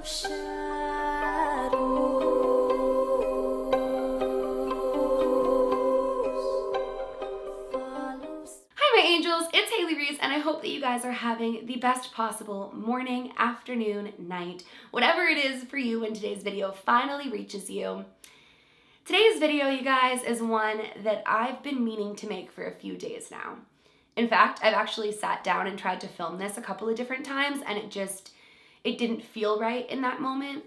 Hi my angels, it's Hailey Reese and I hope that you guys are having the best possible morning, afternoon, night, whatever it is for you when today's video finally reaches you. Today's video, you guys, is one that I've been meaning to make for a few days now. In fact, I've actually sat down and tried to film this a couple of different times and it didn't feel right in that moment.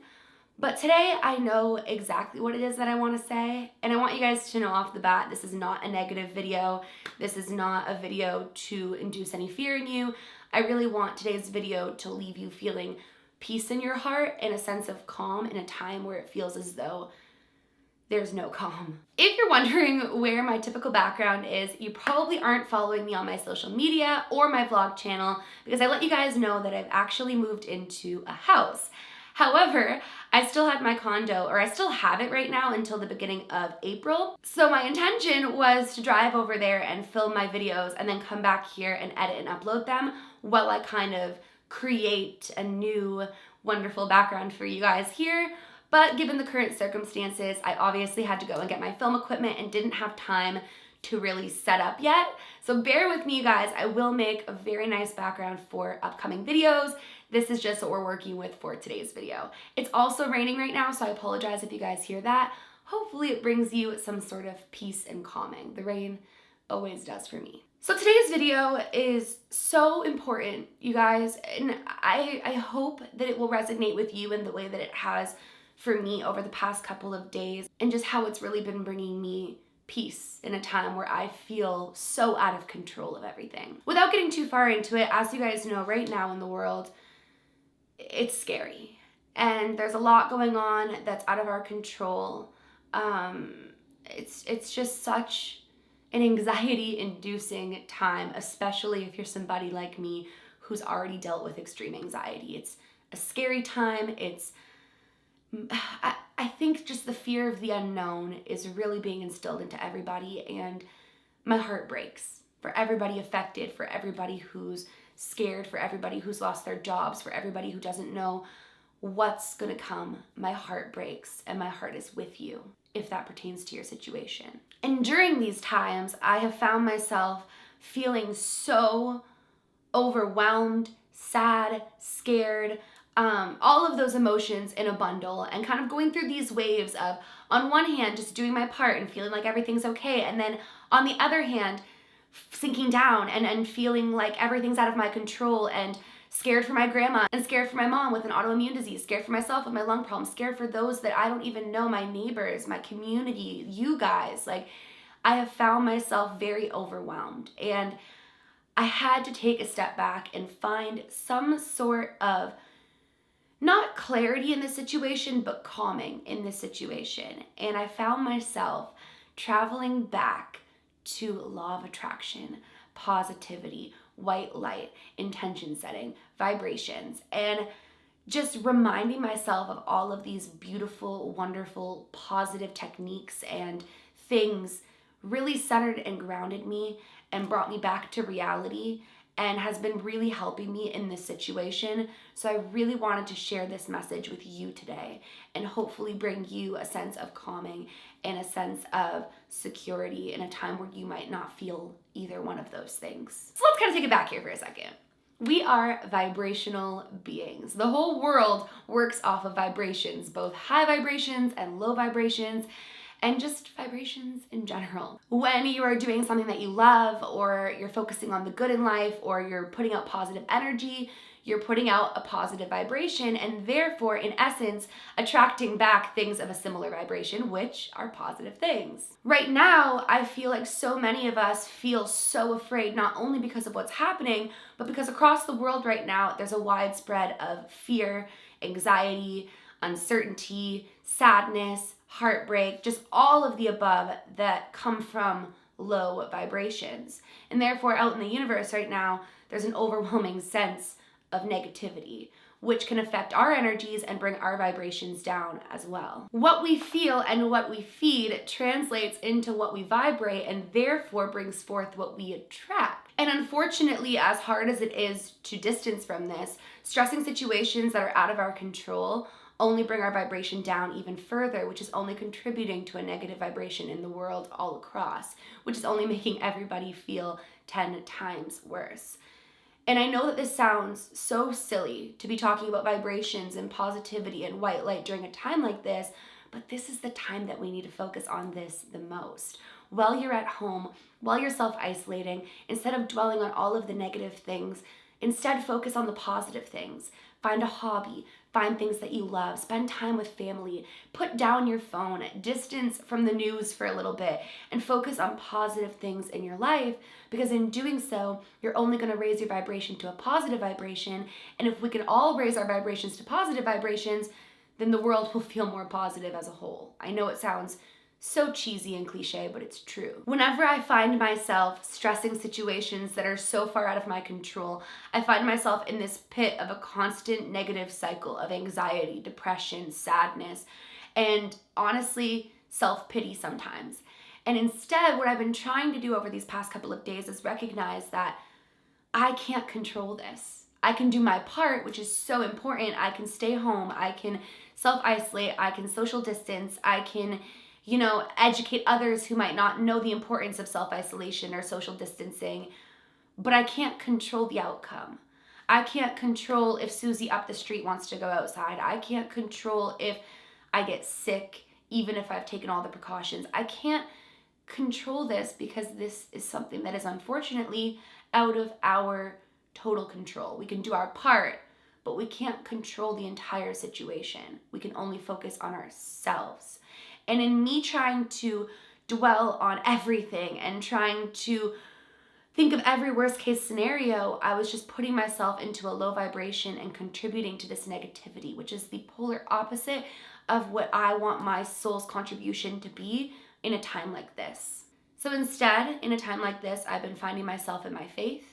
But today I know exactly what it is that I want to say, and I want you guys to know off the bat, this is not a negative video. This is not a video to induce any fear in you. I really want today's video to leave you feeling peace in your heart and a sense of calm in a time where it feels as though there's no calm. If you're wondering where my typical background is, you probably aren't following me on my social media or my vlog channel because I let you guys know that I've actually moved into a house. However, I still had my condo, or I still have it right now until the beginning of April. So my intention was to drive over there and film my videos and then come back here and edit and upload them while I kind of create a new wonderful background for you guys here. But given the current circumstances, I obviously had to go and get my film equipment and didn't have time to really set up yet. So bear with me, you guys. I will make a very nice background for upcoming videos. This is just what we're working with for today's video. It's also raining right now, so I apologize if you guys hear that. Hopefully it brings you some sort of peace and calming. The rain always does for me. So today's video is so important, you guys, and I hope that it will resonate with you in the way that it has for me over the past couple of days, and just how it's really been bringing me peace in a time where I feel so out of control of everything. Without getting too far into it, as you guys know, right now in the world, it's scary. And there's a lot going on that's out of our control. It's just such an anxiety-inducing time, especially if you're somebody like me who's already dealt with extreme anxiety. It's a scary time. I think just the fear of the unknown is really being instilled into everybody, and my heart breaks for everybody affected, for everybody who's scared, for everybody who's lost their jobs, for everybody who doesn't know what's gonna come. My heart breaks, and my heart is with you if that pertains to your situation. And during these times, I have found myself feeling so overwhelmed, sad, scared, all of those emotions in a bundle, and kind of going through these waves of, on one hand, just doing my part and feeling like everything's okay, and then on the other hand, sinking down and feeling like everything's out of my control, and scared for my grandma, and scared for my mom with an autoimmune disease, scared for myself with my lung problem, scared for those that I don't even know, my neighbors, my community, you guys. Like, I have found myself very overwhelmed, and I had to take a step back and find some sort of, not clarity in this situation, but calming in this situation. And I found myself traveling back to law of attraction, positivity, white light, intention setting, vibrations, and just reminding myself of all of these beautiful, wonderful, positive techniques and things really centered and grounded me and brought me back to reality, and has been really helping me in this situation. So I really wanted to share this message with you today and hopefully bring you a sense of calming and a sense of security in a time where you might not feel either one of those things. So let's kind of take it back here for a second. We are vibrational beings. The whole world works off of vibrations, both high vibrations and low vibrations, and just vibrations in general. When you are doing something that you love, or you're focusing on the good in life, or you're putting out positive energy, you're putting out a positive vibration, and therefore, in essence, attracting back things of a similar vibration, which are positive things. Right now, I feel like so many of us feel so afraid, not only because of what's happening, but because across the world right now, there's a widespread of fear, anxiety, uncertainty, sadness, heartbreak, just all of the above that come from low vibrations. And therefore, out in the universe right now, there's an overwhelming sense of negativity, which can affect our energies and bring our vibrations down as well. What we feel and what we feed translates into what we vibrate, and therefore brings forth what we attract. And unfortunately, as hard as it is to distance from this, stressing situations that are out of our control only bring our vibration down even further, which is only contributing to a negative vibration in the world all across, which is only making everybody feel 10 times worse. And I know that this sounds so silly to be talking about vibrations and positivity and white light during a time like this, but this is the time that we need to focus on this the most. While you're at home, while you're self-isolating, instead of dwelling on all of the negative things, instead focus on the positive things. Find a hobby, find things that you love, spend time with family, put down your phone, distance from the news for a little bit, and focus on positive things in your life, because in doing so, you're only going to raise your vibration to a positive vibration, and if we can all raise our vibrations to positive vibrations, then the world will feel more positive as a whole. I know it sounds so cheesy and cliche, but it's true. Whenever I find myself stressing situations that are so far out of my control, I find myself in this pit of a constant negative cycle of anxiety, depression, sadness, and honestly, self-pity sometimes. And instead, what I've been trying to do over these past couple of days is recognize that I can't control this. I can do my part, which is so important. I can stay home, I can self-isolate, I can social distance, I can educate others who might not know the importance of self-isolation or social distancing, but I can't control the outcome. I can't control if Susie up the street wants to go outside. I can't control if I get sick, even if I've taken all the precautions. I can't control this because this is something that is unfortunately out of our total control. We can do our part, but we can't control the entire situation. We can only focus on ourselves. And in me trying to dwell on everything and trying to think of every worst case scenario, I was just putting myself into a low vibration and contributing to this negativity, which is the polar opposite of what I want my soul's contribution to be in a time like this. So instead, in a time like this, I've been finding myself in my faith.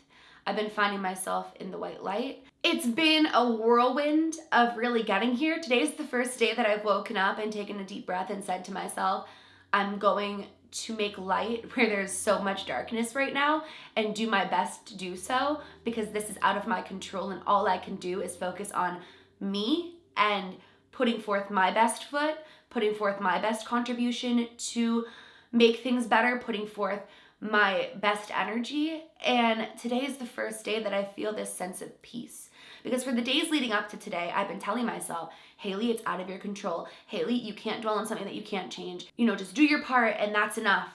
I've been finding myself in the white light. It's been a whirlwind of really getting here. Today's the first day that I've woken up and taken a deep breath and said to myself, I'm going to make light where there's so much darkness right now and do my best to do so, because this is out of my control and all I can do is focus on me and putting forth my best foot, putting forth my best contribution to make things better, putting forth my best energy. And today is the first day that I feel this sense of peace. Because for the days leading up to today, I've been telling myself, Hailey, it's out of your control. Hailey, you can't dwell on something that you can't change. Just do your part and that's enough.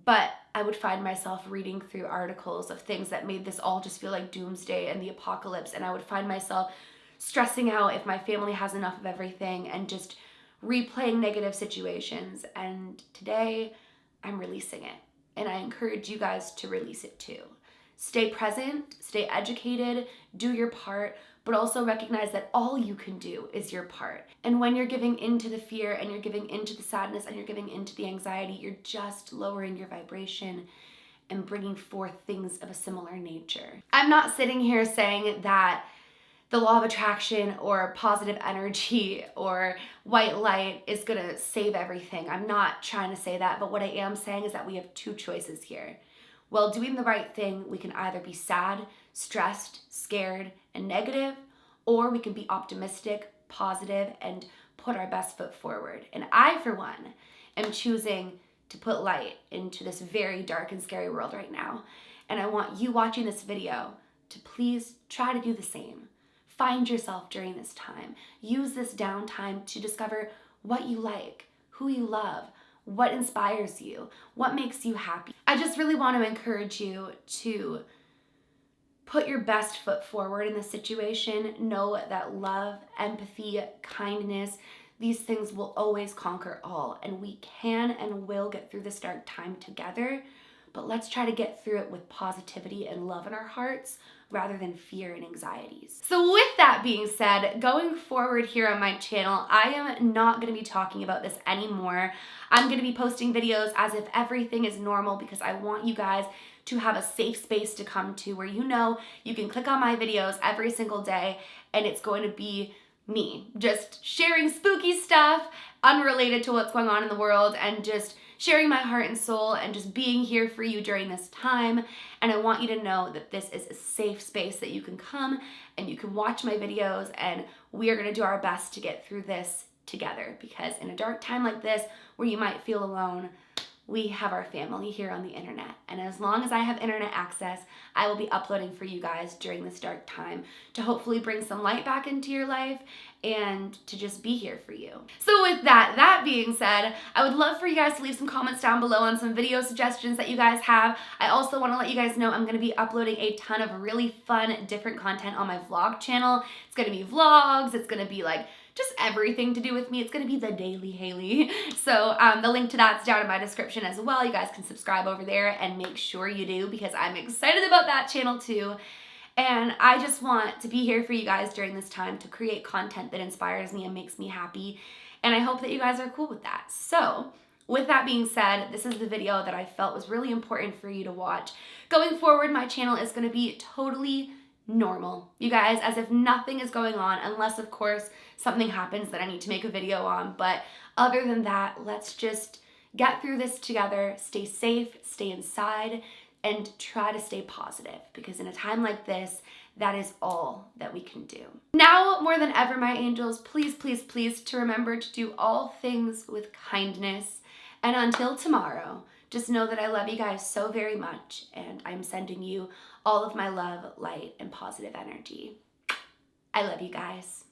But I would find myself reading through articles of things that made this all just feel like doomsday and the apocalypse. And I would find myself stressing out if my family has enough of everything and just replaying negative situations. And today I'm releasing it. And I encourage you guys to release it too. Stay present, stay educated, do your part, but also recognize that all you can do is your part. And when you're giving into the fear and you're giving into the sadness and you're giving into the anxiety, you're just lowering your vibration and bringing forth things of a similar nature. I'm not sitting here saying that the law of attraction or positive energy or white light is gonna save everything. I'm not trying to say that, but what I am saying is that we have two choices here. While doing the right thing, we can either be sad, stressed, scared, and negative, or we can be optimistic, positive, and put our best foot forward. And I, for one, am choosing to put light into this very dark and scary world right now. And I want you watching this video to please try to do the same. Find yourself during this time. Use this downtime to discover what you like, who you love, what inspires you, what makes you happy. I just really want to encourage you to put your best foot forward in this situation. Know that love, empathy, kindness, these things will always conquer all, and we can and will get through this dark time together. But let's try to get through it with positivity and love in our hearts rather than fear and anxieties. So with that being said, going forward here on my channel, I am not going to be talking about this anymore. I'm going to be posting videos as if everything is normal, because I want you guys to have a safe space to come to where you can click on my videos every single day and it's going to be me just sharing spooky stuff unrelated to what's going on in the world and just sharing my heart and soul and just being here for you during this time. And I want you to know that this is a safe space that you can come and you can watch my videos, and we are going to do our best to get through this together, because in a dark time like this where you might feel alone, we have our family here on the internet. And as long as I have internet access, I will be uploading for you guys during this dark time to hopefully bring some light back into your life and to just be here for you. So with that being said, I would love for you guys to leave some comments down below on some video suggestions that you guys have. I also want to let you guys know I'm going to be uploading a ton of really fun, different content on my vlog channel. It's going to be vlogs. It's going to be like just everything to do with me. It's going to be the daily Hailey. So the link to that's down in my description as well. You guys can subscribe over there and make sure you do, because I'm excited about that channel too. And I just want to be here for you guys during this time to create content that inspires me and makes me happy. And I hope that you guys are cool with that. So with that being said, this is the video that I felt was really important for you to watch. Going forward, my channel is going to be totally normal, you guys, as if nothing is going on, unless of course something happens that I need to make a video on. But other than that, let's just get through this together, stay safe, stay inside, and try to stay positive, because in a time like this, that is all that we can do. Now more than ever, my angels, please, please, please to remember to do all things with kindness. And until tomorrow, just know that I love you guys so very much, and I'm sending you all of my love, light, and positive energy. I love you guys.